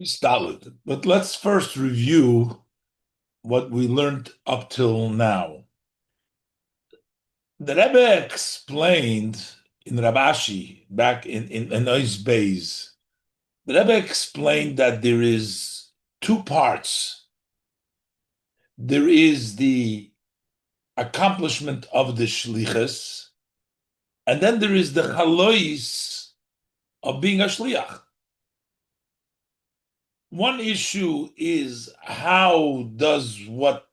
Solid. But let's first review what we learned up till now. The Rebbe explained in Rav Ashi back in Ois Beis. The Rebbe explained that there is two parts. There is the accomplishment of the shlichus, and then there is the chalois of being a shliach. One issue is how does what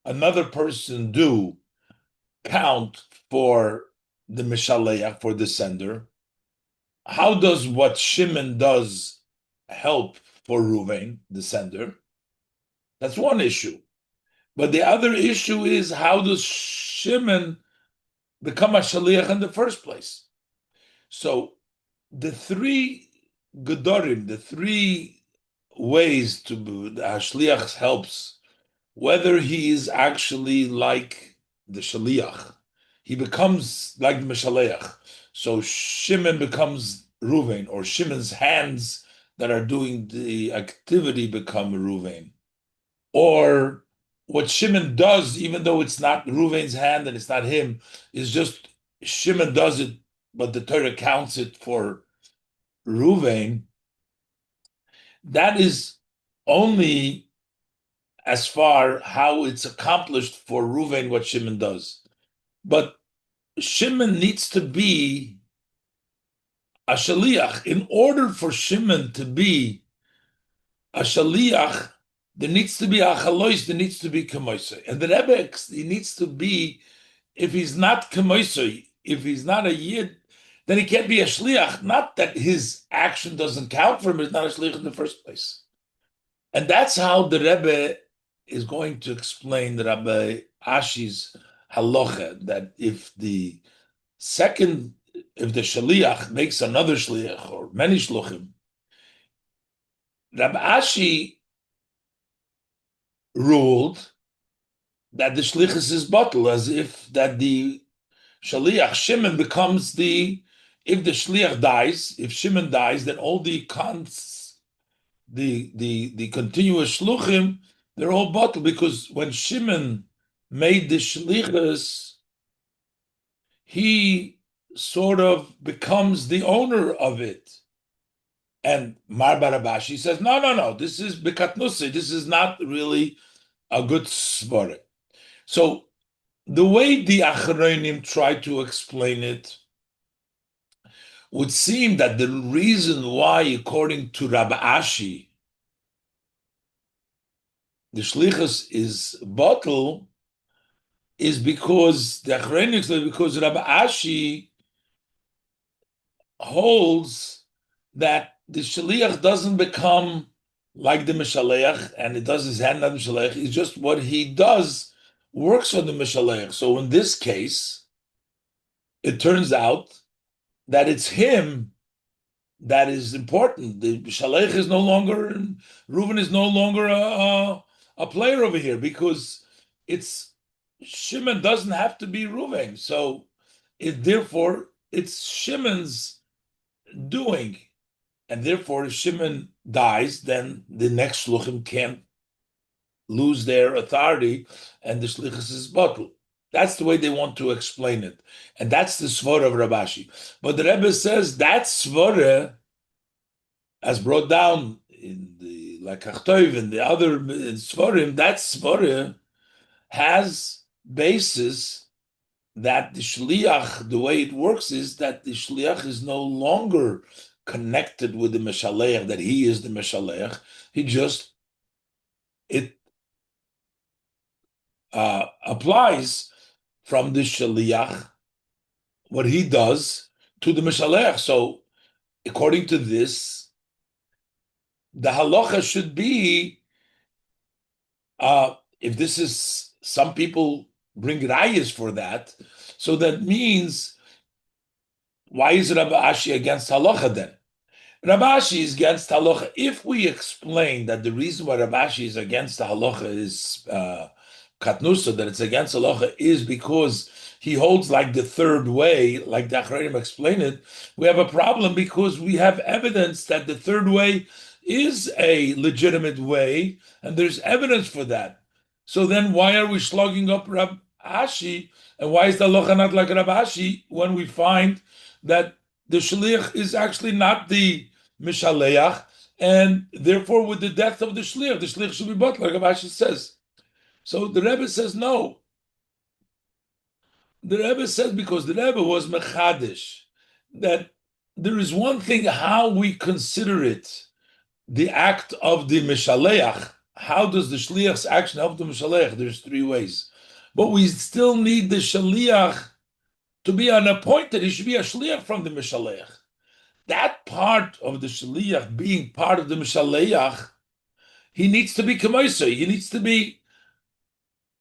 another person do count for the Mishaleach, for the sender? How does what Shimon does help for Ruvain, the sender? That's one issue. But the other issue is how does Shimon become a Shaliach in the first place? So the three Gedorim, the three ways to the Shliach helps, whether he is actually like the Shaliach, he becomes like the Mishaleach. So Shimon becomes Ruvain, or Shimon's hands that are doing the activity become Ruvain. Or what Shimon does, even though it's not Ruvain's hand and it's not him, is just Shimon does it, but the Torah counts it for Ruvain. That is only as far how it's accomplished for Ruvain what Shimon does. But Shimon needs to be a shaliach. In order for Shimon to be a shaliach, there needs to be a chalois, there needs to be kemoisei. And the Rebbe, he needs to be, if he's not kemoisei, if he's not a yid, then he can't be a shliach. Not that his action doesn't count for him, he's not a shliach in the first place. And that's how the Rebbe is going to explain the Rabbi Ashi's halacha, that if the second, if the shaliach makes another shliach or many shluchim, Rabbi Ashi ruled that the shlichus is bottle, as if that the shaliach Shimon becomes the, if the shliach dies, if Shimon dies, then all the the continuous shluchim, they're all bottle, because when Shimon made the shlichus, he sort of becomes the owner of it. And Mar Rav Ashi says, no, this is bekatnusi, this is not really a good svara. So the way the Achronim try to explain it would seem that the reason why, according to Rav Ashi, the shlichus is bottle is because the Achronim say because Rav Ashi holds that the shaliach doesn't become like the mishaleach, and it does his hand on the mishaleach. It's just what he does works on the mishaleach. So in this case, it turns out that it's him that is important. The mishaleach is no longer, Reuven is no longer a player over here, because it's Shimon doesn't have to be Reuven. So therefore it's Shimon's doing. And therefore, if Shimon dies, then the next shluchim can't lose their authority, and the shlichus is bottled. That's the way they want to explain it, and that's the svara of Rav Ashi. But the Rebbe says that svara, as brought down in the Likutei and the other svarim, that svara has basis that the shliach, the way it works is that the shliach is no longer connected with the Meshaleach, that he is the Meshaleach. He just, it applies from the Shaliach, what he does, to the Meshaleach. So according to this, the halacha should be, if this is, some people bring rayas for that, so that means, why is Rabbi Ashi against halacha then? Rav Ashi is against halacha. If we explain that the reason why Rav Ashi is against the halacha is katnusa, that it's against halacha, is because he holds like the third way, like the Achronim explain it, we have a problem, because we have evidence that the third way is a legitimate way, and there's evidence for that. So then why are we slugging up Rav Ashi, and why is the halacha not like Rav Ashi when we find that the shliach is actually not the mishaleach, and therefore with the death of the shliach should be bought, like Rav Ashi says. So the Rebbe says no. The Rebbe says because the Rebbe was mechadish, that there is one thing how we consider it, the act of the Mishaleach. How does the Shliach's action help the Mishaleach? There's three ways. But we still need the Shaliach to be unappointed. He should be a Shliach from the Mishaleach. That part of the Shaliach being part of the Mishaleach, he needs to be Kamoisei. He needs to be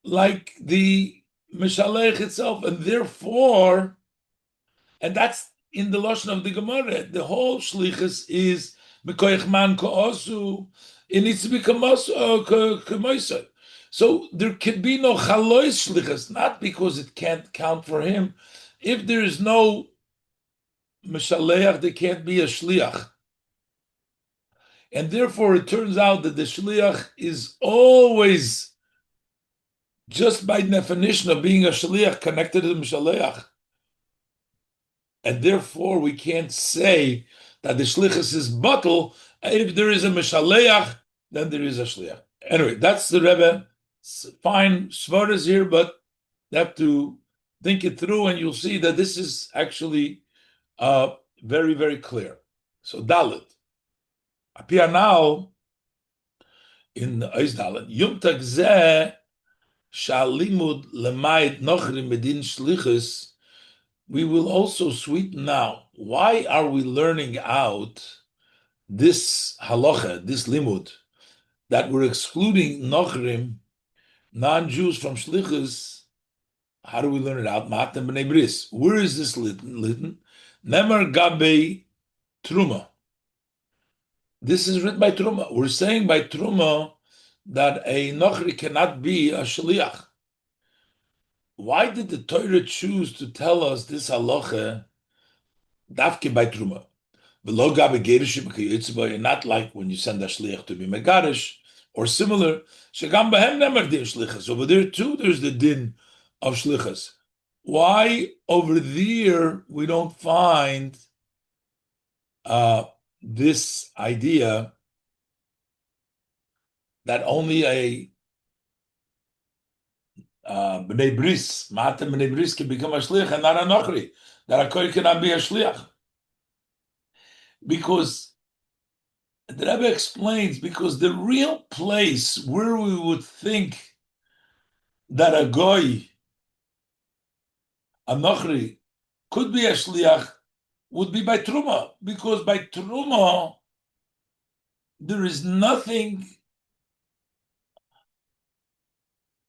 like the Mishaleach itself. And therefore, and that's in the Lashon of the Gemara, the whole Shlichus is Mekoyach man ko'osu. It needs to be kamoisa. So there can be no chalois shlichus, not because it can't count for him. If there is no mishaleach, there can't be a shliach. And therefore it turns out that the shliach is always, just by definition of being a shliach, connected to the mishaleach. And therefore we can't say that the shlichus is batal. If there is a mishaleach, then there is a shliach. Anyway, that's the Rebbe. Fine svaras here, but you have to think it through, and you'll see that this is actually very, very clear. So Dalit. Appear now in Eis Dalit. Yom Tag Zeh Shalimud Lemayit Nochrim Medin Shlichus. We will also sweeten now. Why are we learning out this halacha, this limud, that we're excluding Nochrim, non-Jews from Shlichus? How do we learn it out? Matem b'nei bris. Where is this written? Nemar gabe Truma. This is written by Truma. We're saying by Truma that a Nochri cannot be a Shliach. Why did the Torah choose to tell us this halacha dafke by Truma? Not like when you send a Shliach to be Megarish, or similar. Shegam b'hem nemar din Shlichas. Over there too, there's the din of Shlichas. Why over there we don't find this idea that only a b'nei bris, matem b'nei bris, can become a shliach and not a nochri, that a kohen cannot be a shliach? Because the Rebbe explains, because the real place where we would think that a goy, a nochri, could be a shliach would be by Truma, because by Truma there is nothing.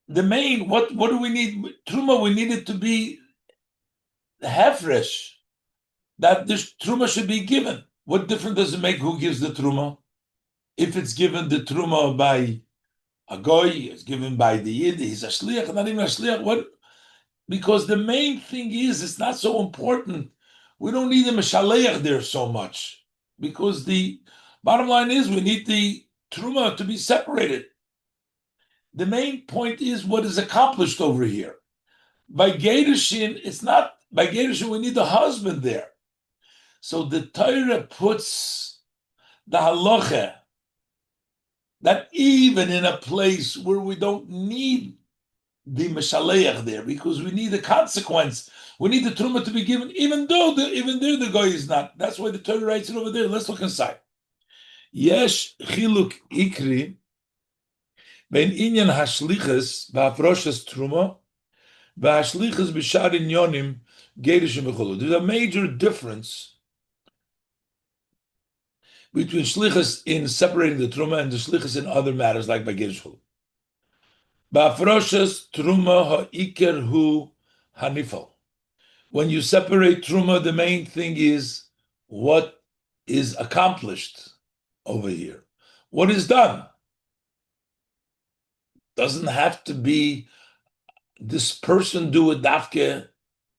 The main, what do we need? Truma, we need it to be hefresh, that this Truma should be given. What difference does it make who gives the Truma? If it's given the Truma by a goy, it's given by the Yid, he's a shliach, not even a shliach. What? Because the main thing is, it's not so important. We don't need a meshaleach there so much, because the bottom line is we need the Truma to be separated. The main point is what is accomplished over here. By Gerushin, it's not, by Gerushin we need the husband there. So the Torah puts the halacha that even in a place where we don't need the meshaleach there, because we need the consequence, we need the truma to be given, even though even there the guy is not. That's why the Torah writes it over there. Let's look inside. Yesh chiluk ikri ben inyan hashlichas v'afroshes truma v'hashlichas b'shar inyonim gerishim v'cholu. There's a major difference between shlichus in separating the truma and the shlichus in other matters, like by gerish chulu. Ba'afroshes truma ha'ikar hu hanifal. When you separate truma, the main thing is what is accomplished over here. What is done? Doesn't have to be this person do a dafke.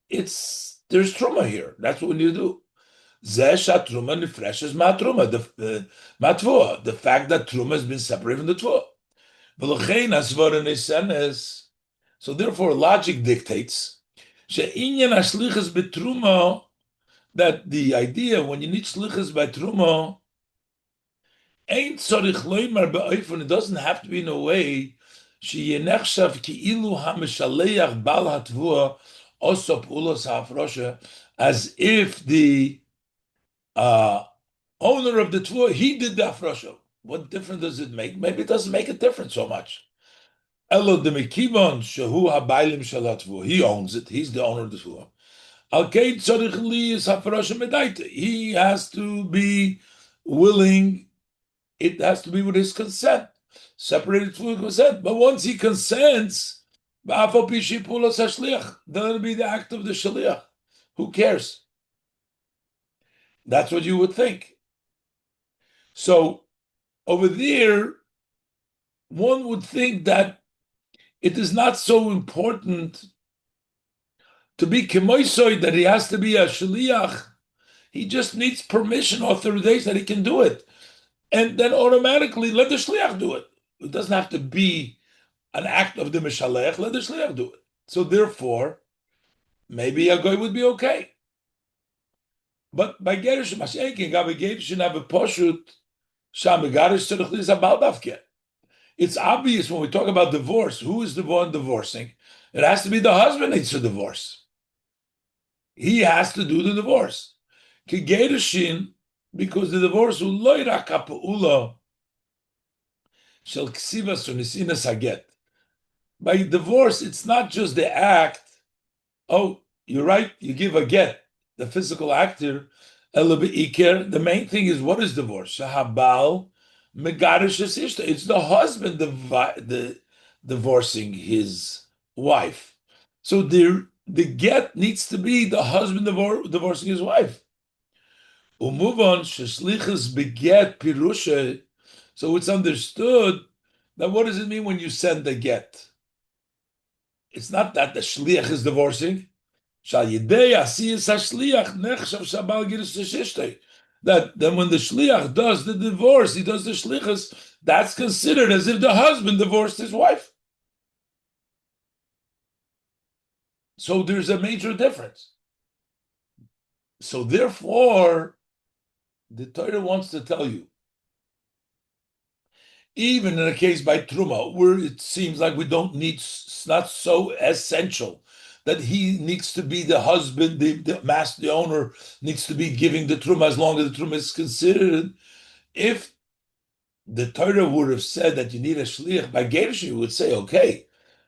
There's truma here. That's what we need to do. Zeh truma nifreshes matruma, the matvua, the fact that truma has been separated from the tvua. V'lochein asvara nesenes. So therefore, logic dictates she'inyan hashlichus betruma, that the idea when you need shlichus by truma ain't tzarich loymar be'oifon. It doesn't have to be in a way she'yenechshav ki'ilu hameshaleach bal hatvua osop ulos ha'afrosha, as if the owner of the tvua, he did the afrosha. What difference does it make? Maybe it doesn't make a difference so much. Elo demekivon shehu habaylim shel hatvua. He owns it. He's the owner of the tvua. Al kei tzarich li is hafrosha medaita. He has to be willing. It has to be with his consent, separated through consent. But once he consents, then it'll be the act of the shaliach. Who cares? That's what you would think. So over there, one would think that it is not so important to be kemoisoy, that he has to be a shaliach. He just needs permission, authorization that he can do it. And then automatically let the shliach do it. It doesn't have to be an act of the mishalech. Let the shliach do it. So therefore, maybe a guy would be okay. But by gerish mashenkin, gabi gerish have a poshut sham garish tzarich li zabal davke. It's obvious when we talk about divorce. Who is the one divorcing? It has to be the husband needs to divorce. He has to do the divorce. Ki gerishin, because the divorce will loira kapa'ula shel ksivas unisinas haget. By divorce, it's not just the act. Oh, you're right. You give a get, the physical act here. The main thing is, what is divorce? Shahabal megarish ishta. It's the husband divorcing his wife. So the get needs to be the husband divorcing his wife. Umuvon sheshlichus beget pirusha. So it's understood that what does it mean when you send the get? It's not that the shliach is divorcing. That then when the shliach does the divorce, he does the shlichus, that's considered as if the husband divorced his wife. So there's a major difference. So therefore, the Torah wants to tell you, even in a case by Truma, where it seems like we don't need, it's not so essential that he needs to be the husband, the master, the owner needs to be giving the Truma as long as the Truma is considered. If the Torah would have said that you need a shliach by Gerish, you would say, okay,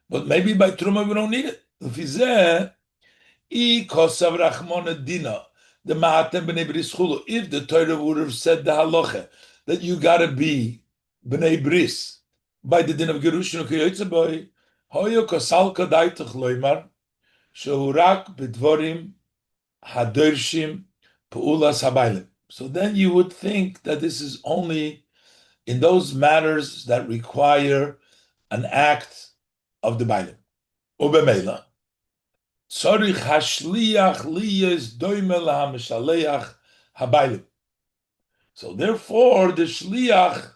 but maybe by Truma we don't need it. If the Torah would have said the halacha that you got to be b'nei bris by the din of gerushin ukiyotze boy, hoyo kosal kadaitach loymar shehurak b'dvorim hadershim peulas habaylim. So then you would think that this is only in those matters that require an act of the baylim. Ubemela tzarich hashliach liyes doimel hameshaleach habaylim. So therefore, the shliach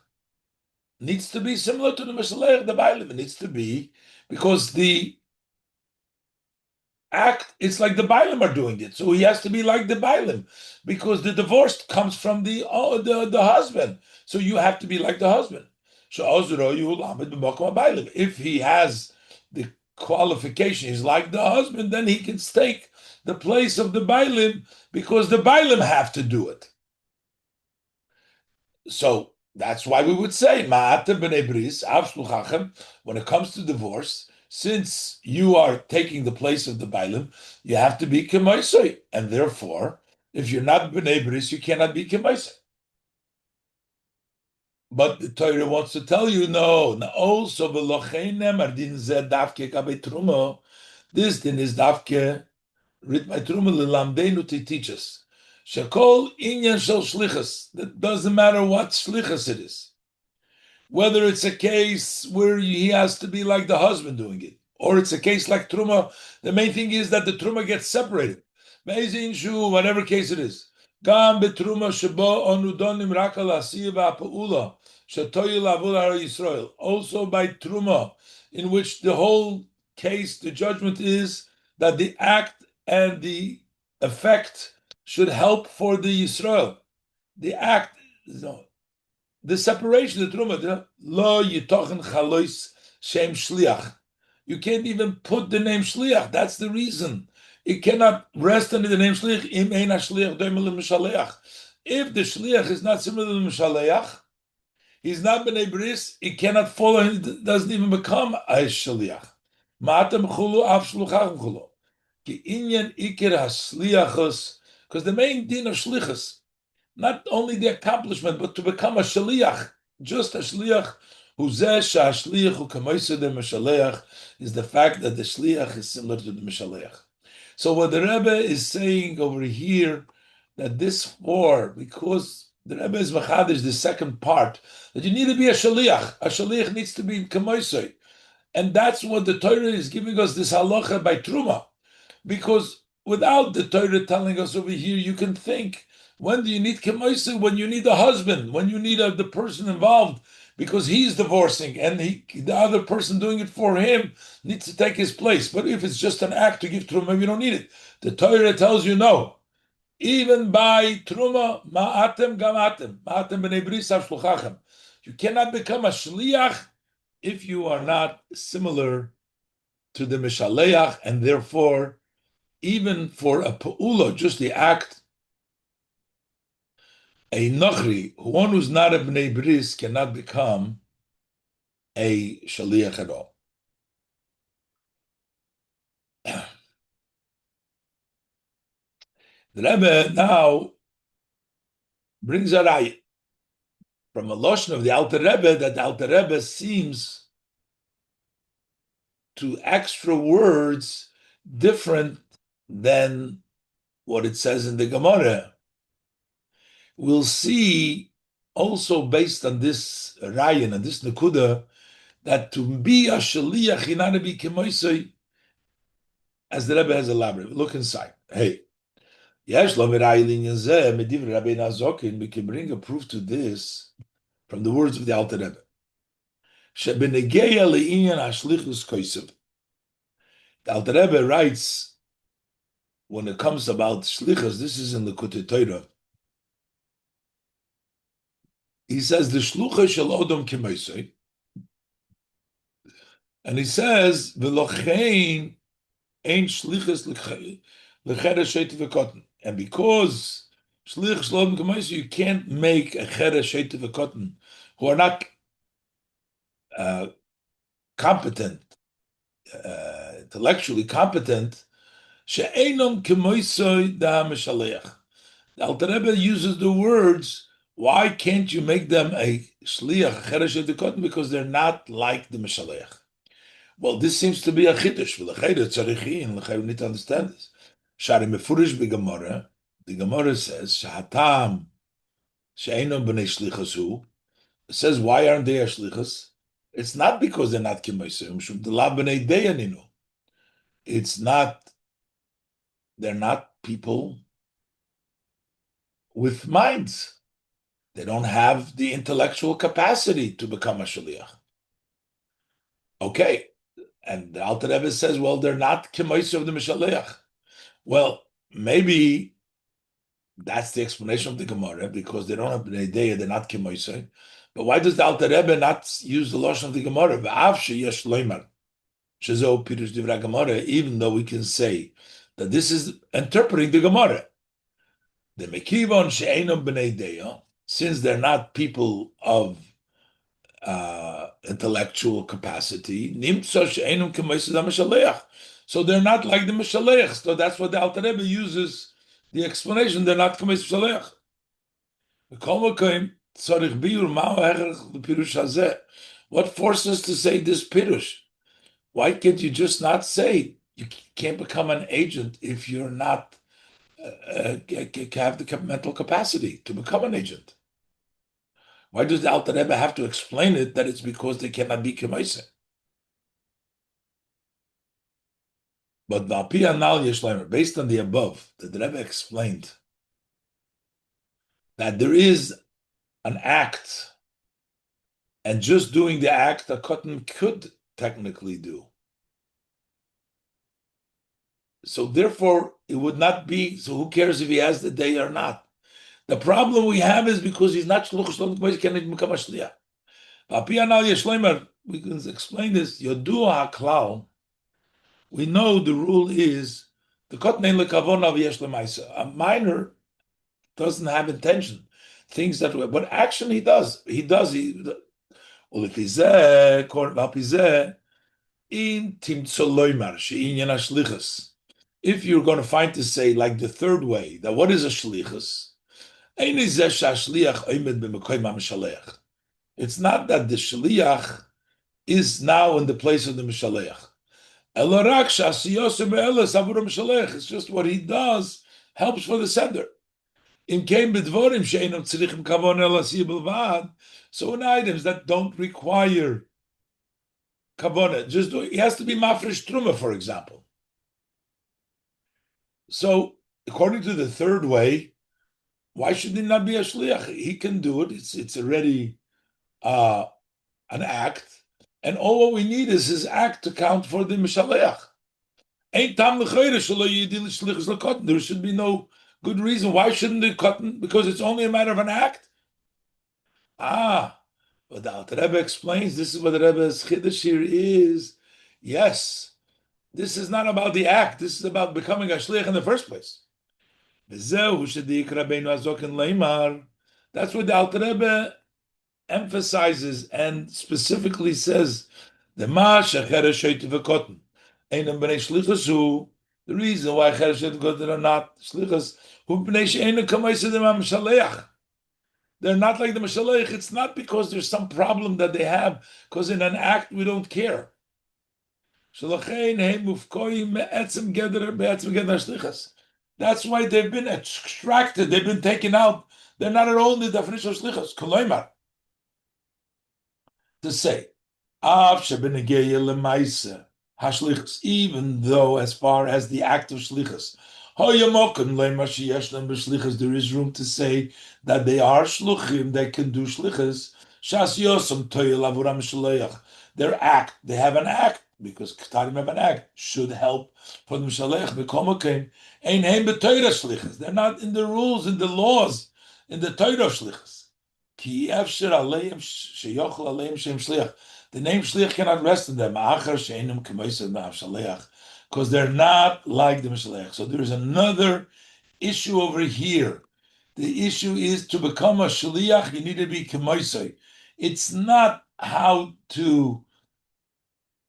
needs to be similar to the Meshalech, the Bailim. It needs to be, because the act, it's like the Bailim are doing it. So he has to be like the Bailim, because the divorce comes from the husband. So you have to be like the husband. If he has the qualification, he's like the husband, then he can take the place of the Bailim, because the Bailim have to do it. So that's why we would say, when it comes to divorce, since you are taking the place of the Bailim, you have to be Kemaisoi. And therefore, if you're not B'nai Bris, you cannot be Kemaisoi. But the Torah wants to tell you, no, also this din is davke writ by Truma lelamdeinu to teach us. Shekol inyan shel shlichus. That doesn't matter what shlichus it is. Whether it's a case where he has to be like the husband doing it, or it's a case like Truma, the main thing is that the Truma gets separated. Whatever case it is. גם בתרומה שבו אנו דונים רק על העשייה והפעולה שתועיל לעבוד על ישראל. Also by truma, in which the whole case, the judgment is that the act and the effect should help for the Yisrael. The act, the separation, the truma, lo yitochen chalois shem shliach. You can't even put the name shliach. That's the reason. It cannot rest under the name shliach. Im ein shliach doimel l'mishaleach. If the shliach is not similar to the mishaleach, he's not b'nei bris. He cannot follow. He doesn't even become a shliach. Ma'atem chulu av shluchach chulu. Ki inyan ikir hasliachos. Because the main din of shlichus, not only the accomplishment, but to become a shaliach, just a shliach, huzeh shashliach hu kamoiseh de mishaleach, is the fact that the shliach is similar to the mishaleach. So what the Rebbe is saying over here, that this because the Rebbe is machadish, the second part, that you need to be a shaliach. A shaliach needs to be kamoiseh. And that's what the Torah is giving us, this halacha by truma. Because without the Torah telling us over here, you can think, when do you need kemoisa? When you need a husband, when you need the person involved, because he's divorcing and the other person doing it for him needs to take his place. But if it's just an act to give truma, you don't need it. The Torah tells you no. Even by truma, ma'atem gamatem, ma'atem b'nei bris shluchachem. You cannot become a shliach if you are not similar to the mishaleach, and therefore, even for a pa'ula, just the act, a nachri, one who's not a bnei bris, cannot become a shaliach at all. The Rebbe now brings a raya from a loshon of the Alter Rebbe, that the Alter Rebbe seems to extra words different than what it says in the Gemara. We'll see also based on this rayan and this nekuda, that to be a shaliach, you not to be kemoisei, as the Rebbe has elaborated. Look inside. Hey, yes, we can bring a proof to this from the words of the Alter Rebbe. The Alter Rebbe writes, when it comes about shlichus, this is in the Likutei. He says the shlucha shel odom kemoisei, and he says v'lochein ein shlichus l'cheres sheiti v'kotten, and because shlich shel odom kemoisei, you can't make a cheres sheiti v'kotten who are not competent, intellectually competent. She'einom kemoisei da mishaleach. The Alter Rebbe uses the words, why can't you make them a shliach, cheres sheiti v'kotten, because they're not like the mishaleach. Well, this seems to be a chiddush. We need to understand this. Shari mefurish b'Gemara. The Gemara says, "Shahatam she'eino b'nei shlichus." It says, why aren't they a shlichus? It's not because they're not kimoisei. Shubdelav b'nei deyaninu. It's not. They're not people with minds. They don't have the intellectual capacity to become a shliach. Okay. And the Alter Rebbe says, well, they're not kemoisei of the Mishaleach. Well, maybe that's the explanation of the Gemara, because they don't have an idea, they're not kemoisei. But why does the Alter Rebbe not use the loshon of the Gemara? Even though we can say that this is interpreting the Gemara. The Mekivon she'enom b'nei deya, since they're not people of intellectual capacity, so they're not like the Mishaleach. So that's what the Alter Rebbe uses the explanation. They're not Mishaleach. What forces us to say this pirush? Why can't you just not say you can't become an agent if you're not have the mental capacity to become an agent? Why does the Alter Rebbe have to explain it that it's because they cannot be kemoisei? But based on the above that the Rebbe explained, that there is an act, and just doing the act a cotton could technically do. So therefore, it would not be, so who cares if he has the day or not? The problem we have is because he's not shluch shalom k'mois, he cannot become a shliach. We can explain this. Yodua haklal. We know the rule is the cotton ein lekavona v'yesh lemaisa. A minor doesn't have intention, things that, but action he does. He does. If you're going to find to say like the third way, that what is a shlichus? It's not that the shliach is now in the place of the mishaleach. It's just what he does helps for the sender. So in items that don't require kavanah, just do, he has to be mafresh truma, for example. So according to the third way, why should he not be a shliach? He can do it. It's already an act, and all what we need is his act to count for the mishaleach. There should be no good reason. Why shouldn't the cotton? Because it's only a matter of an act. But the Rebbe explains, this is what the Rebbe's chiddush here is. Yes, this is not about the act. This is about becoming a shliach in the first place. That's what the Alter Rebbe emphasizes and specifically says, the reason why are not shlichus, they're not like the Mashaleich. It's not because there's some problem that they have, because in an act we don't care. That's why they've been extracted, they've been taken out. They're not at all in the definition of shlichus. Koloimar. To say, even though as far as the act of shlichus, there is room to say that they are shluchim, they can do shlichus. Their act, they have an act, because Ketarim have an act, should help for the Mishalech. They're not in the rules, in the laws, in the Torah of shlichus. The name shliach cannot rest in them, because they're not like the Mishalech. So there's another issue over here. The issue is to become a shliach, you need to be kemoisei. It's not how to,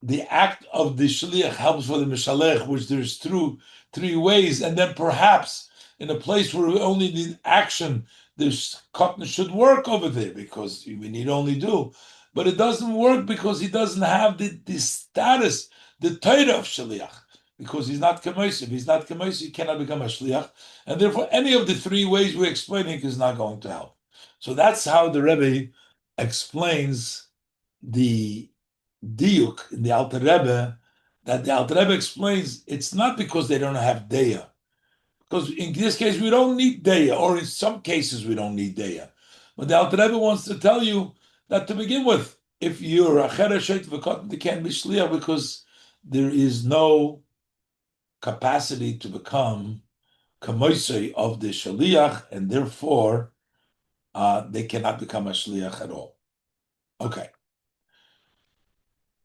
the act of the shliach helps for the mishalech, which there's through three ways, and then perhaps in a place where we only need action, this cotton should work over there because we need only do. But it doesn't work because he doesn't have the status, the Torah of shliach, because he's not kemoisei. If he's not kemoisei, he cannot become a shliach, and therefore any of the three ways we're explaining is not going to help. So that's how the Rebbe explains the diuk in the Alter Rebbe, that the Alter Rebbe explains it's not because they don't have deya, because in this case we don't need deya, or in some cases we don't need deya. But the Alter Rebbe wants to tell you that to begin with, if you're a chereshet v'katan, they can't be shliach because there is no capacity to become kamoisei of the shaliach, and therefore they cannot become a shliach at all. Okay.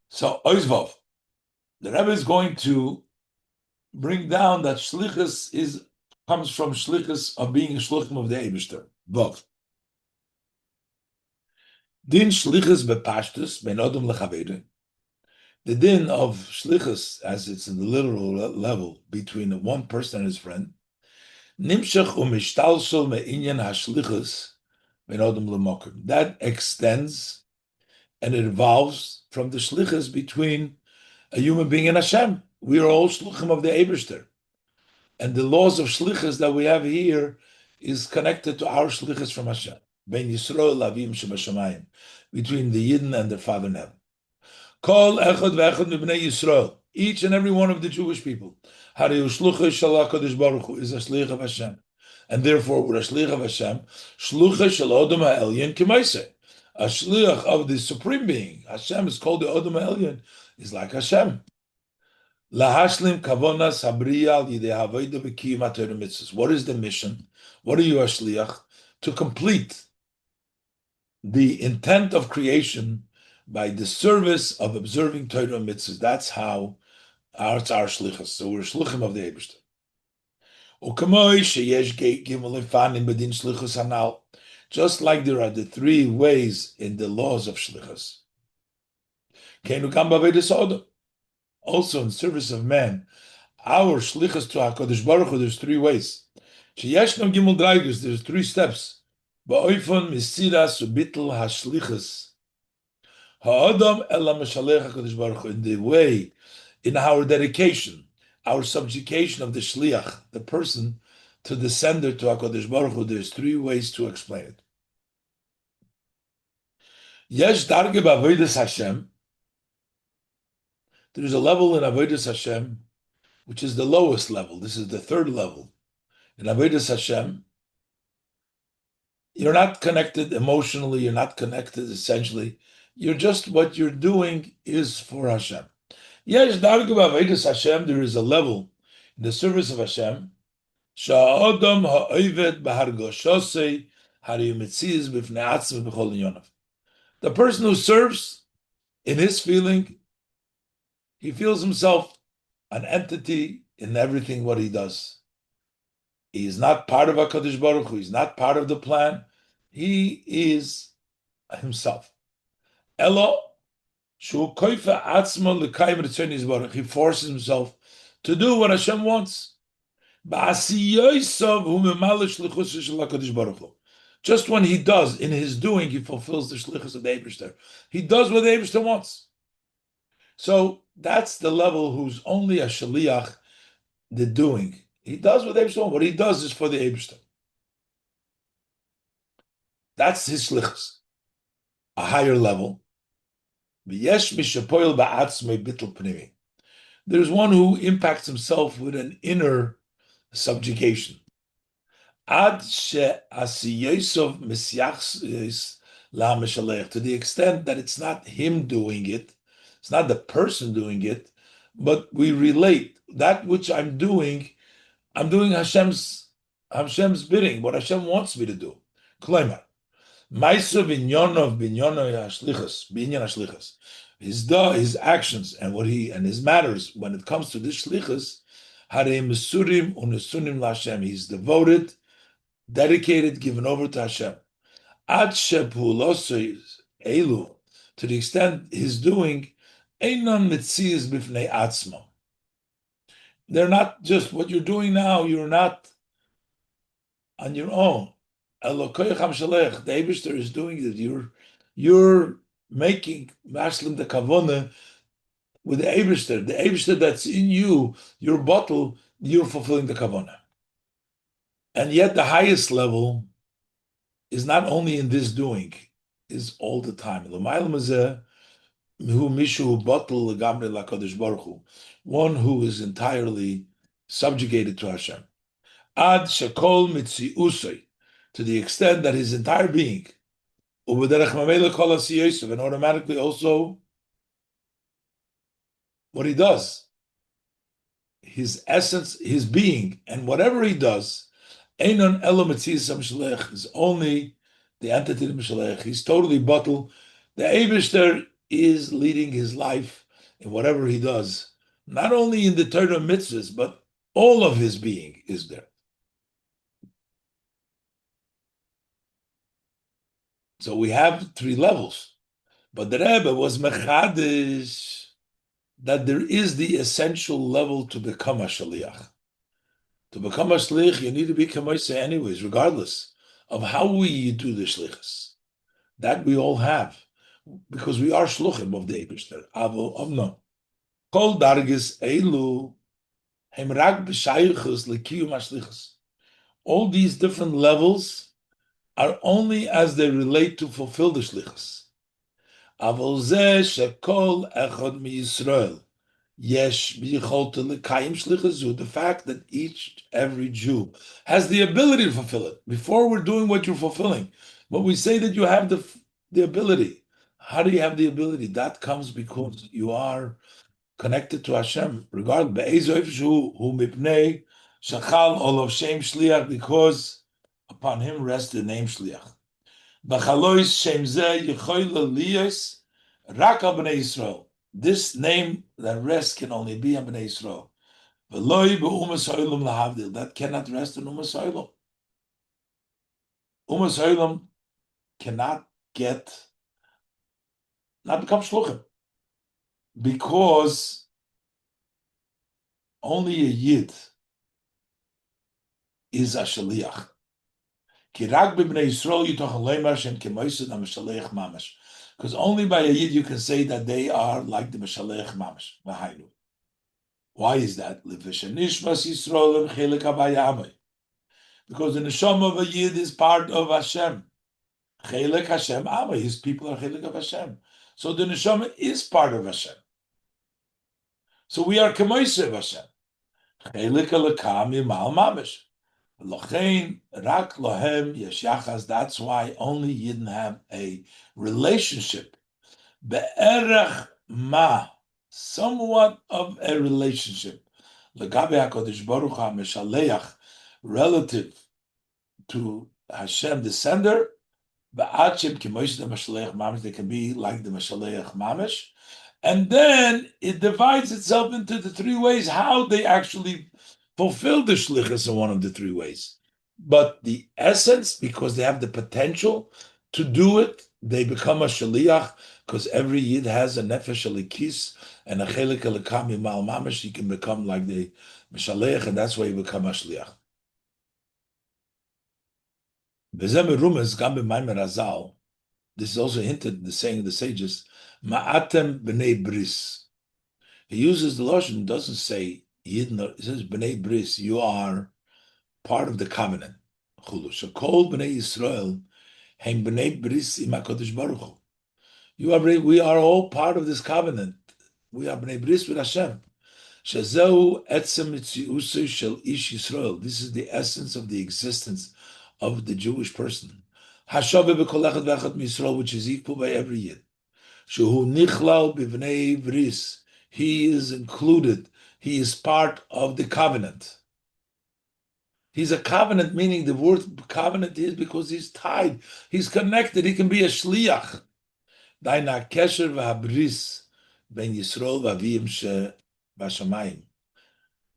So Oizvov, the Rebbe is going to bring down that shlichus comes from shlichus of being a shluchim of the Eibishter. Vov. Din shlichus bepashtus ben odom lechavere. The din of shlichus, as it's in the literal level between one person and his friend, nimshach umishtalshel me'inyan hashlichus ben odom lemokim. That extends and it evolves from the shlichus between a human being and Hashem. We are all shluchim of the Eibishter. And the laws of shlichus that we have here is connected to our shlichus from Hashem. Ben Yisrael Avim Shebashamayim, between the Yidden and their Father in heaven. Kol echad ve'echad mibnei Yisrael, each and every one of the Jewish people, Hariu shluchus shel HaKadosh Baruch Hu, is a shlich of Hashem. and therefore we're a shliach of Hashem. Shlucha shel Odom ha'elyon k'maiseh. A shliach of the Supreme Being. Hashem is called the Odom ha'elyon. Is like Hashem. Lahashlim kavonas habriya al yidei havodah b'kiyum ha'Torah mitzvos. What is the mission? What are you a shliach? To complete the intent of creation by the service of observing Torah mitzvahs. That's how it's our shlichus. So we're shluchim of the Eibishter. Just like there are the three ways in the laws of shlichus. Also in service of man, our shlichus to HaKadosh Baruch Hu, there's three ways. There's three steps. Ba'oifon misiras ubitl hashlichus. Ha'adam ela meshalech HaKadosh Baruch Hu. In the way, in our dedication, our subjugation of the shliach, the person, to the sender to HaKadosh Baruch Hu, there's three ways to explain it. Yesh darge ba'avodas Hashem. There is a level in avodas Hashem, which is the lowest level. This is the third level. In avodas Hashem, you're not connected emotionally, you're not connected essentially. You're just, what you're doing is for Hashem. Yes, Hashem, there is a level in the service of Hashem. The person who serves, in his feeling, he feels himself an entity in everything what he does. He is not part of HaKadosh Baruch Hu. He's not part of the plan. He is himself. Elo, he forces himself to do what Hashem wants. Just when he does, in his doing, he fulfills the shlichus of the Eibishter. He does what the Eibishter wants. So that's the level who's only a shaliach, the doing. He does what the Eibishter wants. What he does is for the Eibishter. That's his shlichus. A higher level. There's one who impacts himself with an inner subjugation. To the extent that it's not him doing it, it's not the person doing it, but we relate that which I'm doing Hashem's bidding, what Hashem wants me to do. His actions and his matters when it comes to this shlichus, he's devoted, dedicated, given over to Hashem. To the extent his doing, they're not just what you're doing now, you're not on your own. The Eibishter is doing it. You're making maslim the kavona with the Eibishter. The Eibishter that's in you, your bottle, you're fulfilling the kavona. And yet the highest level is not only in this doing, is all the time. One who is entirely subjugated to Hashem. Ad shekol mitziusay, to the extent that his entire being, and automatically also what he does, his essence, his being, and whatever he does, is only the entity of Mishalech. He's totally bottled. The Eibishter is leading his life in whatever he does, not only in the Torah mitzvahs, but all of his being is there. So we have three levels. But the Rebbe was mechadish that there is the essential level to become a shaliach. To become a shlich, you need to be kamoisa anyways, regardless of how we do the shlichus. That we all have, because we are shluchim of the Eibishter. Avo omno. Kol dargis eilu hem rak b'shaychus lekiyum hashlichus. All these different levels are only as they relate to fulfill the shlichus. Avol zeh shekol echad mi Yisrael Yesh b'yicholta l'kayim shlichazu. The fact that every Jew has the ability to fulfill it. Before we're doing what you're fulfilling, when we say that you have the ability, how do you have the ability? That comes because you are connected to Hashem, regardless. Be'ezoif shu hu mipnei shachal olav shem shliach, because upon him rests the name shliach. B'chalois shem zeh yichoy liyos rak al b'nei Yisrael. This name that rests can only be on b'nei Yisrael. V'loi be'umas ha'olam lahavdil. That cannot rest on umas ha'olam. Umas ha'olam cannot not become shluchim, because only a yid is a shaliach. Because only by a yid you can say that they are like the Meshalech Mamash. Why is that? Because the neshama of a yid is part of Hashem. Chelek Hashem Amma. His people are Chelek of Hashem. So the neshama is part of Hashem. So we are Kemoise of Hashem. Chelek Alakam Yimal Mamash. Lochein rak lohem yesh yachas. That's why only Yidden have a relationship. Be'erech ma, somewhat of a relationship. Legabe HaKadosh Baruch HaMeshaleach, relative to Hashem, the sender. Be'achim kimosh the Meshaleach Mamish. They can be like the Meshaleach Mamish. And then it divides itself into the three ways how they actually fulfill the shlichus in one of the three ways. But the essence, because they have the potential to do it, they become a shaliach, because every yid has a nefesh alikis and a chelik alikam yimal mamash. He can become like the mishaleach, and that's why he become a shliach. This is also hinted in the saying of the sages, ma'atem b'nei bris. He uses the lashon, doesn't say Yidden, it says b'nei bris, you are part of the covenant. So kol b'nei Yisrael hem b'nei bris im HaKadosh Baruch Hu. We are all part of this covenant. We are b'nei bris with Hashem. Shezeu etzem mitziusu shel ish Yisrael. This is the essence of the existence of the Jewish person. Hashaveh b'kol echad v'echad miYisrael, which is equal by every Yid. Shehu nichlal b'bnei bris. He is included. He is part of the covenant. He's a covenant, meaning the word covenant is because he's tied. He's connected. He can be a shliach. Daina kesher v'habris ben Yisrael v'avim she'bashamayim.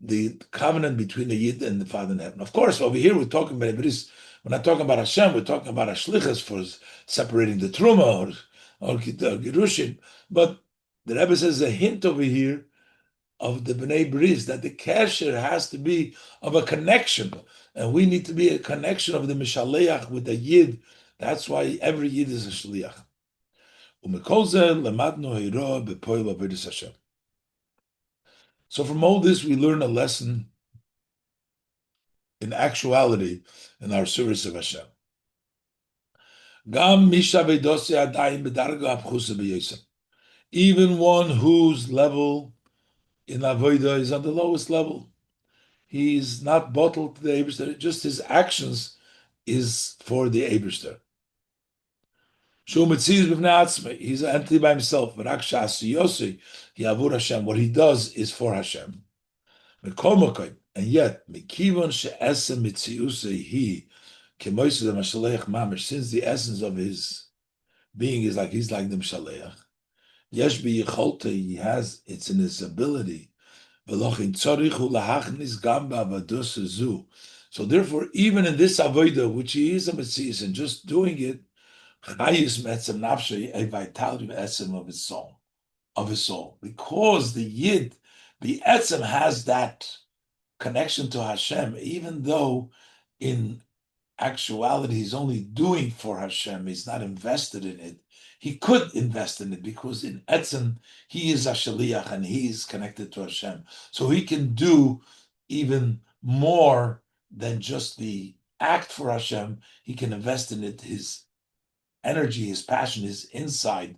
The covenant between the Yid and the Father in heaven. Of course, over here we're talking about bris. We're not talking about Hashem. We're talking about a shlichus for separating the truma or Gerushin. But the Rebbe says a hint over here of the Bnei Bris, that the kesher has to be of a connection, and we need to be a connection of the Mishaleach with the Yid. That's why every Yid is a Shliach. So from all this, we learn a lesson in actuality in our service of Hashem. Even one whose level in Avodah is on the lowest level. He's not bottled to the Eibishter, just his actions is for the Eibishter. He's an entity by himself. What he does is for Hashem. And yet, since the essence of his being is like he's like the Mshaleach, he has, it's in his ability. So therefore, even in this avodah, which he is a Messias, and just doing it, a vitality of his soul, because the Yid, the etzem, has that connection to Hashem, even though in actuality he's only doing for Hashem, he's not invested in it. He could invest in it because in etzem he is a shaliach and he is connected to Hashem, so he can do even more than just the act for Hashem. He can invest in it his energy, his passion, his insight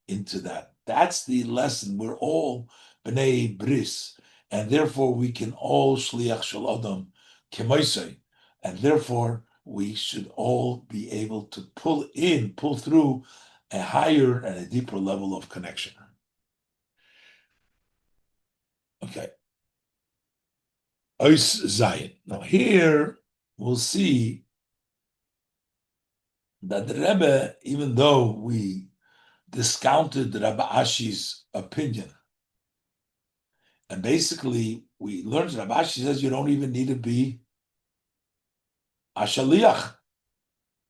into that. That's the lesson. We're all b'nei bris, and therefore we can all shliach shel adam kemoisei, and therefore we should all be able to pull through a higher and a deeper level of connection. Okay. Ois Zayin. Now here we'll see that the Rebbe, even though we discounted Rabbi Ashi's opinion, and basically we learned that Rabbi Ashi says you don't even need to be a shaliach,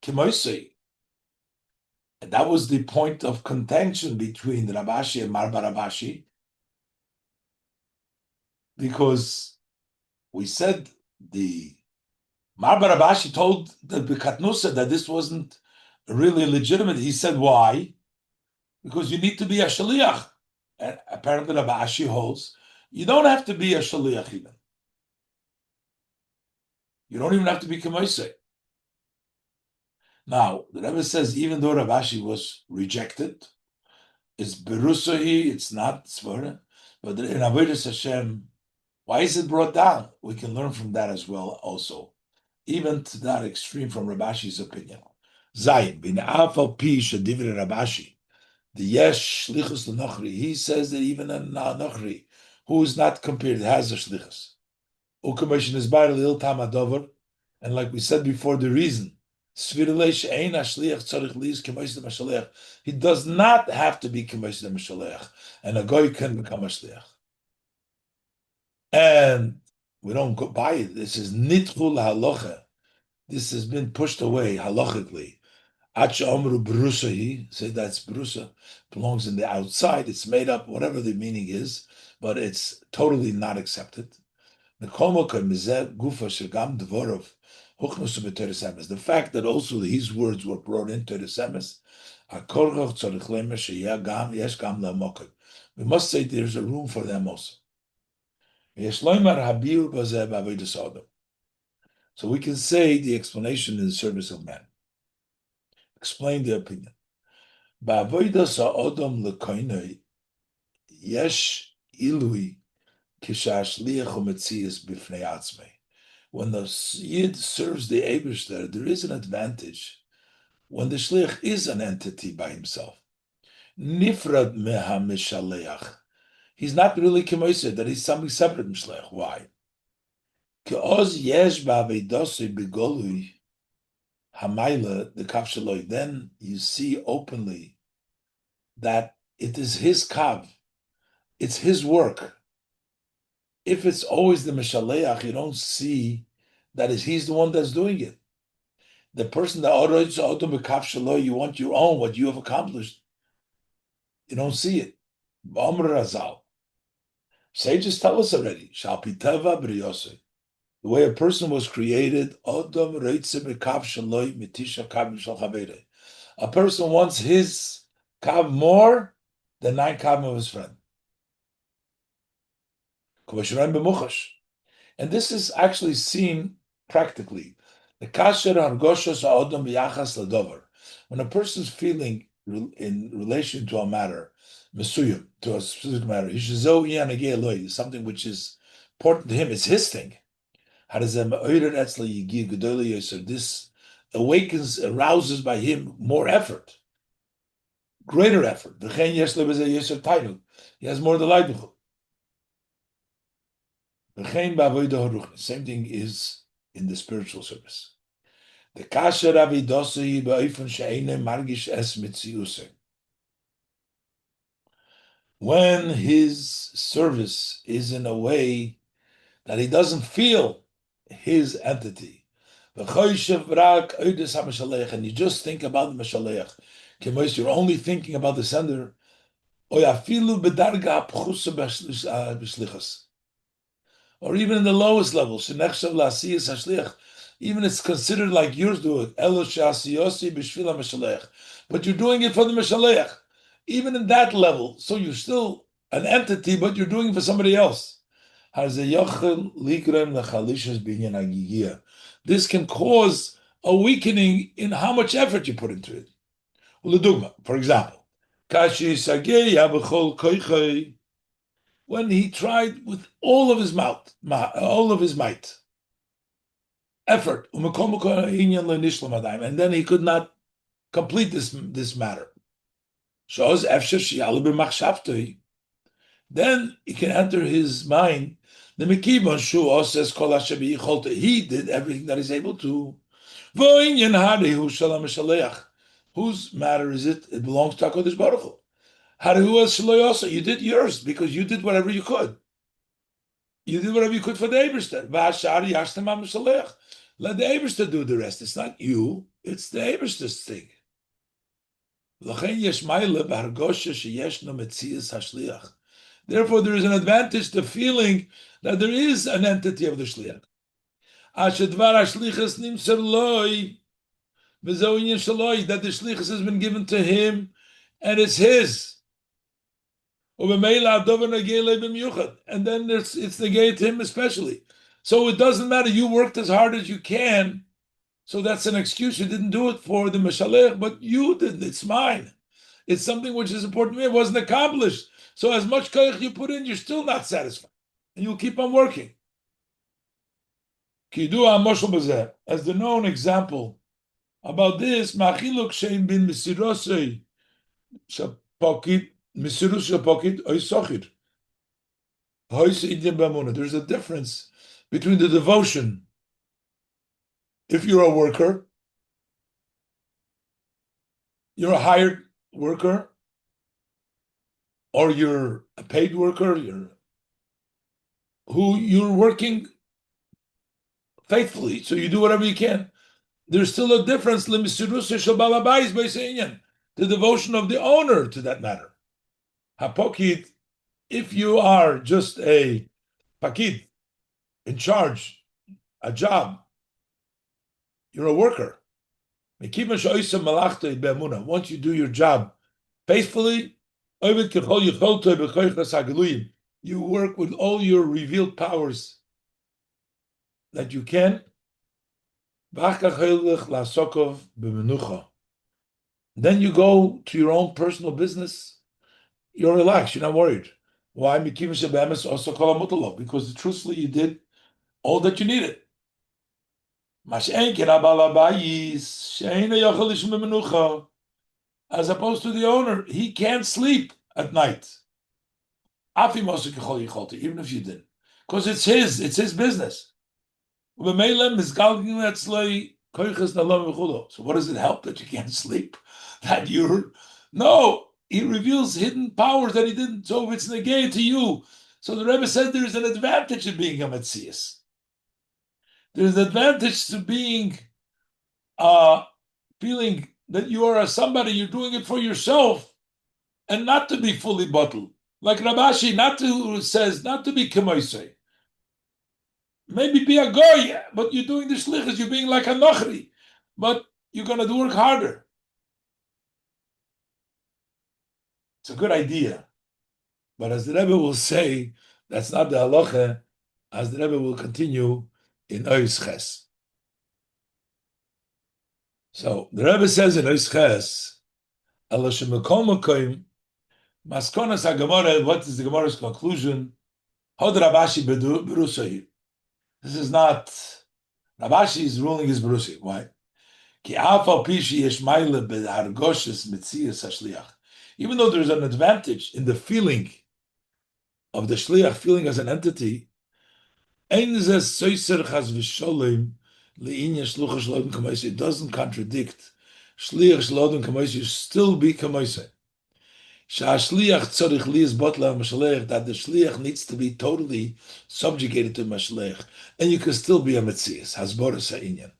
kimoisei. And that was the point of contention between Rav Ashi and Marba Rav Ashi, because we said the Marba Rav Ashi told the Bekatnusa that this wasn't really legitimate. He said, why? Because you need to be a shaliach. And apparently Rav Ashi holds, you don't have to be a shaliach even. You don't even have to be kimoisei. Now, the Rebbe says, even though Rav Ashi was rejected, it's berusahi, it's not svara, but in Avodas Hashem, why is it brought down? We can learn from that as well also, even to that extreme from Rav Ashi's opinion. Zayin, bin afal pi shadivre Rav Ashi, the yesh shlichus l'nochri, he says that even a nochri, who is not compared, has a shlichus. Ukameshin is bar l'il tam adover, and like we said before, the reason, he does not have to be k'moisei Mashalech, and a goy can become a shliach. And we don't go by it. This is nitchul halacha. This has been pushed away halachically. Acha omru brusahi, say that's brusa, belongs in the outside. It's made up, whatever the meaning is, but it's totally not accepted. The fact that also his words were brought into the semes, we must say there's a room for them also. So we can say the explanation in the service of man. Explain the opinion. Yesh ilui when the Yid serves the Eibishter, there is an advantage when the Shliach is an entity by himself. Nifrad meha mishaleach. He's not really k'moisei, that he's something separate from Shliach. Why? Ke'oz yesh ba'aveidosei begolui hamayla the kav shaloi. Then you see openly that it is his kav, it's his work. If it's always the Mishaleach, you don't see that he's the one that's doing it. The person that you want your own, what you have accomplished, you don't see it. Sages tell us already. The way a person was created, a person wants his kav more than 9 kav of his friend. And this is actually seen practically. The kasher hargoshos ha'odom b'yachas ladover. When a person's feeling in relation to a matter, mesuyim, to a specific matter, something which is important to him, it's his thing. This awakens, arouses by him more effort, greater effort. He has more delight. Same thing is in the spiritual service. The kasher avidosei ba'ifun she'einem margish es mitziusei. When his service is in a way that he doesn't feel his entity, and you just think about the Mashaleach, you're only thinking about the sender, or even in the lowest level, even it's considered like yours do it, but you're doing it for the Mashaleach. Even in that level, so you're still an entity, but you're doing it for somebody else. This can cause a weakening in how much effort you put into it. For example, when he tried with all of his all of his might, effort, and then he could not complete this matter. Then he can enter his mind. The Mekibon Shu says he did everything that he's able to. Whose matter is it? It belongs to HaKadosh Baruch Hu. You did yours because you did whatever you could. You did whatever you could for the Eberster. Let the Eberster do the rest. It's not you, it's the Eberster's thing. Therefore, there is an advantage to feeling that there is an entity of the Shliach. That the Shlichus has been given to him and it's his. And then it's negated to him especially. So it doesn't matter. You worked as hard as you can. So that's an excuse. You didn't do it for the Meshalech, but you did. It's mine. It's something which is important to me. It wasn't accomplished. So as much koyach you put in, you're still not satisfied. And you'll keep on working. As the known example about this, there's a difference between the devotion. If you're a worker, you're a hired worker, or you're a paid worker, you're working faithfully, so you do whatever you can. There's still a difference, the devotion of the owner to that matter. Hapokid, if you are just a pakid, in charge, a job, you're a worker. Once you do your job faithfully, you work with all your revealed powers that you can. Then you go to your own personal business. You're relaxed. You're not worried. Why? Because truthfully, you did all that you needed. As opposed to the owner, he can't sleep at night. Even if you didn't. Because it's his business. So what does it help that you can't sleep? That no, he reveals hidden powers that he didn't. So if it's negated to you, so the Rebbe said there is an advantage in being a Metzias. There's an advantage to being feeling that you are somebody, you're doing it for yourself, and not to be fully bottled. Like Rav Ashi says, not to be kemoisei. Maybe be a goy, but you're doing the shlichus, you're being like a nochri, but you're going to work harder. It's a good idea. But as the Rebbe will say, that's not the halacha, as the Rebbe will continue in Ois Ches. So the Rebbe says in Ois Ches, Maskonas HaGemara, what is the Gemara's conclusion? Hod Rav Ashi berusahi. This is not, Rav Ashi's ruling is berusahi. Why? Even though there's an advantage in the feeling of the shliach, feeling as an entity, it doesn't contradict. Shliach shlodim kamoisei, you still be kamoisei. That the shliach needs to be totally subjugated to mashlech, and you can still be a metzias. Hasboras ha'inyan.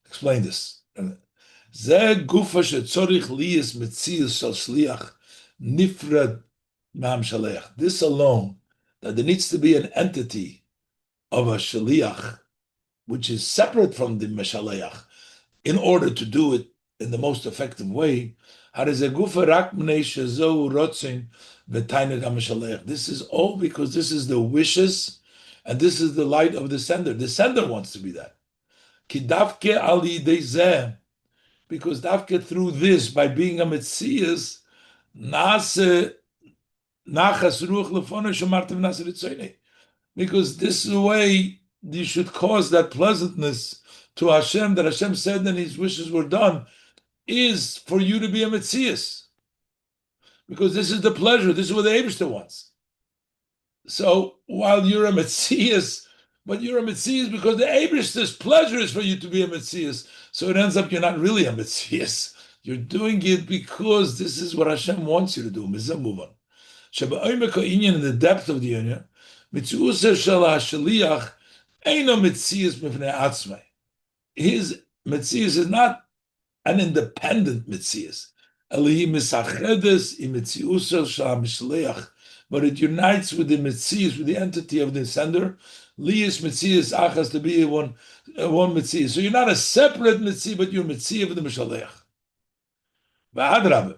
Explain this. This alone, that there needs to be an entity of a shaliach, which is separate from the meshaleach, in order to do it in the most effective way. This is all because this is the wishes and this is the light of the sender. The sender wants to be that. Because dafke through this, by being a metzias, nase Nachas ruach lefonei shamartem nasa ritzoynei. Because this is the way you should cause that pleasantness to Hashem, that Hashem said that His wishes were done, is for you to be a Metzias. Because this is the pleasure, this is what the Eibishter wants. So while you're a Metzias, but you're a Metzias because the Eibishter's pleasure is for you to be a Metzias. So it ends up you're not really a Metzias. You're doing it because this is what Hashem wants you to do. Mizah move on. In the depth of the union, his Metzias is not an independent Metzias. But it unites with the Metzias, with the entity of the sender. Liyas Metzias achas, to be one Metzias. So you're not a separate Metzias, but you're Metzias of the Mishaleach. V'adrabah.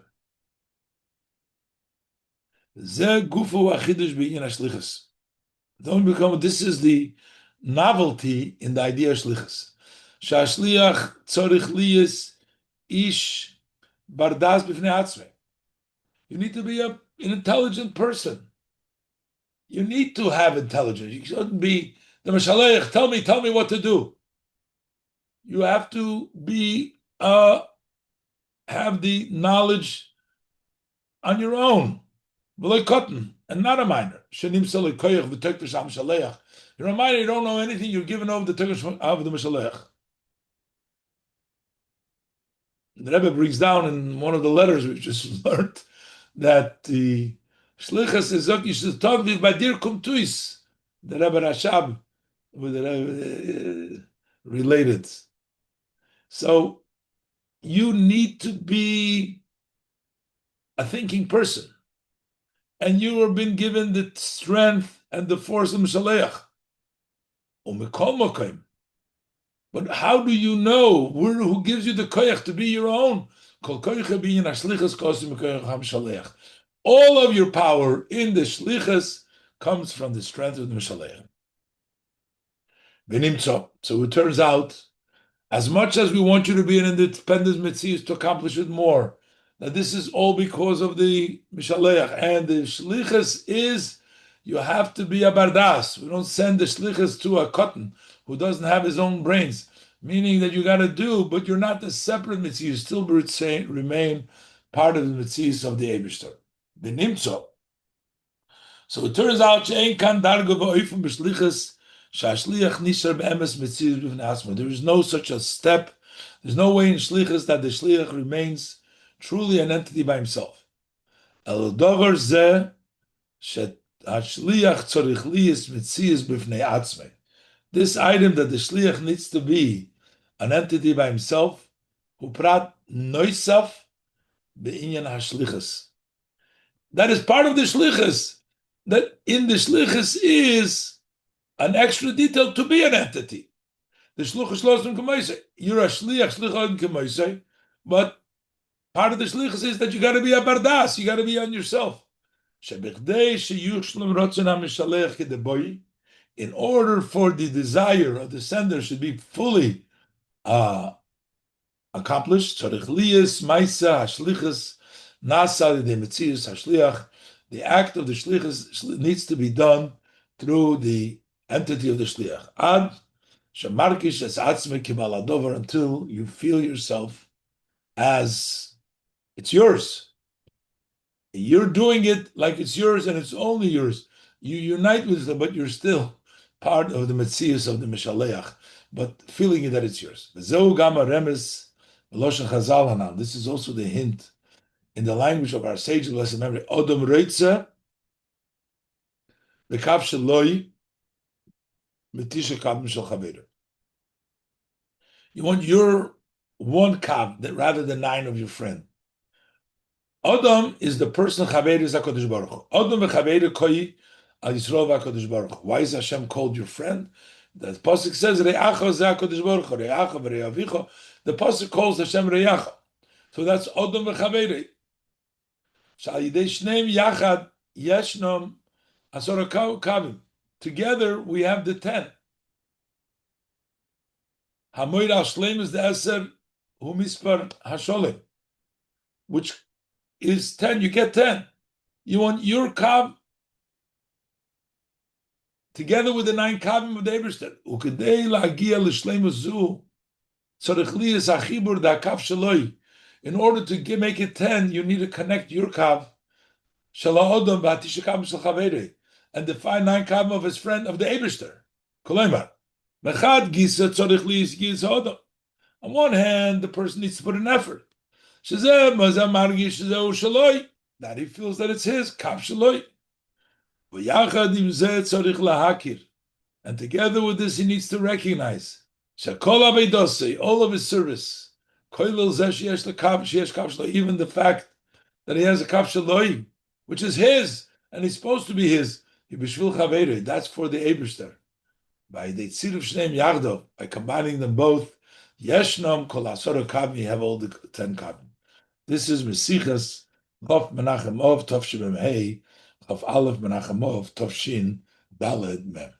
Don't become. This is the novelty in the idea of shlichus. Shashliach tzorich liyas ish bardas b'fnei atzmei. You need to be an intelligent person. You need to have intelligence. You shouldn't be the mashaleich. Tell me what to do. You have to be have the knowledge on your own. And not a minor. You're a minor, you don't know anything, you're given over the Turkish of the Mishaleach. The Rebbe brings down in one of the letters we just learned that the Shlichus is you should talk with Badir Kumtuis, the Rebbe Rashab, with the Rebbe, related. So you need to be a thinking person. And you have been given the strength and the force of Mishaleach. But how do you know who gives you the koyach to be your own? All of your power in the shlichus comes from the strength of the Mishaleach. So it turns out, as much as we want you to be an independent Metzius to accomplish it more, that this is all because of the Mishaleach. And the Shlichus is, you have to be a Bardas. We don't send the Shlichus to a cotton who doesn't have his own brains. Meaning that you got to do, but you're not a separate Mitzvah. You still remain part of the Mitzvahs of the Eibishter. The Nimtzo. So it turns out, there is no such a step. There's no way in Shlichus that the Shliach remains truly an entity by himself. This item that the shliach needs to be an entity by himself, who prat noisaf beinyan hashlichus. That is part of the shlichus. That in the shlichus is an extra detail to be an entity. The shluchus losum k'moisei. You're a shliach k'moisei, but part of the shlichus is that you got to be a bardas. You got to be on yourself. In order for the desire of the sender should be fully accomplished, the act of the shlichus needs to be done through the entity of the shliach. Until you feel yourself as it's yours. You're doing it like it's yours and it's only yours. You unite with them, but you're still part of the Metzius of the Mishaleach, but feeling that it's yours. This is also the hint in the language of our sage of blessed memory. Odom Reitze, Bekav Sheloi, Metisha Kav Mishal Chaveru. You want your one kav rather than 9 of your friend. Adam is the person Chaveru is HaKadosh Baruch Hu. Adam v'Chaveru koi al Yisrael v'HaKadosh Baruch Hu. Why is Hashem called your friend? The pasuk says Re'acha ze HaKadosh Baruch Hu. Re'acha v'Re'avicha. The pasuk calls Hashem Re'acha. So that's Adam v'Chaveru. Shal yidei shneim yachad yeshnom asora kavim. Together we have the 10. Hamoid al shleim is the eser hu mispar hasholim, which is 10. You get 10. You want your kav together with the 9 kavim of the Eberster. Ukadei la'agia l'shleimus zu, tzarich liyas hachibur da'kav shaloi. In order to make it 10, you need to connect your kav shala'odom v'atisha kavim shel chaverei, and define 9 kavim of his friend of the Eberster. Kolemar, mechad gisa tzarich liyas gisa odom. On one hand, the person needs to put an effort. Shezeh mazeh margish shezeh shaloi. That he feels that it's his kav shaloi. And together with this, he needs to recognize all of his service, even the fact that he has a kav shaloi, which is his, and he's supposed to be his. That's for the Eberster. By combining them both, Yeshnam kol asara kavim, you have all the 10 kavim. This is Mesichas Chof Menachem Ov Tov Shebem Hey Chof Aleph Menachem Ov Tov Shin Daled Mem.